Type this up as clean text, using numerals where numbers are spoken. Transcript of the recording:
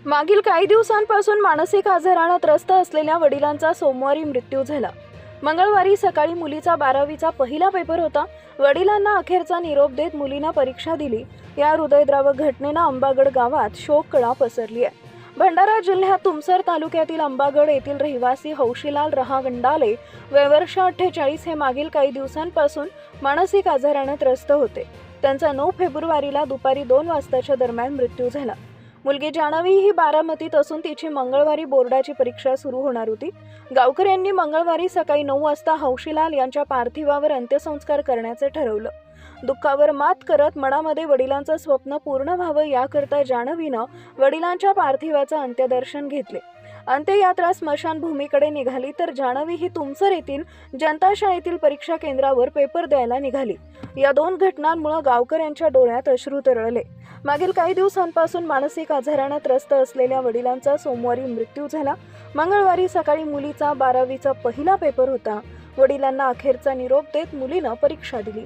मागील काही दिवसांपासून मानसिक आजाराने त्रस्त असलेल्या वडिलांचा सोमवारी मृत्यू झाला। मंगळवारी सकाळी मुलीचा 12वीचा पहिला पेपर होता। वडिलांना अखेरचा निरोप देत मुलीने परीक्षा दिली। या हृदयद्रावक घटनेने अंबागड गावात शोककळा पसरली आहे। भंडारा जिल्ह्यात तुमसर तालुक्यातील अंबागड येथील रहिवासी हौशीलाल रहागंडाले वय वर्ष 48 हे मागील काही दिवसांपासून मानसिक आजाराने त्रस्त होते। त्यांचा 9 फेब्रुवारीला दुपारी 2 वाजताच्या दरम्यान मृत्यू झाला। मुलगी जान्हवी ही बारामतीत असून तिची मंगळवारी बोर्डाची परीक्षा सुरू होणार होती। गावकऱ्यांनी मंगळवारी सकाळी 9 वाजता हौशीलाल यांच्या पार्थिवावर अंत्यसंस्कार करण्याचे ठरवलं। दुःखावर मात करत मनामध्ये वडिलांचं स्वप्न पूर्ण व्हावं याकरता जान्हवीनं वडिलांच्या पार्थिवाचं अंत्यदर्शन घेतले। अंत्ययात्रा स्मशानभूमीकडे निघाली तर जान्हवी ही तुमसर येथील जनता शाळेतील परीक्षा केंद्रावर पेपर द्यायला निघाली। या 2 घटनांमुळे गावकऱ्यांच्या डोळ्यात अश्रू तरळले। मागील काही दिवसांपासून मानसिक आजाराने त्रस्त असलेल्या वडिलांचा सोमवारी मृत्यू झाला। मंगळवारी सकाळी मुलीचा 12वीचा पहिला पेपर होता। वडिलांना अखेरचा निरोप देत मुलीने परीक्षा दिली।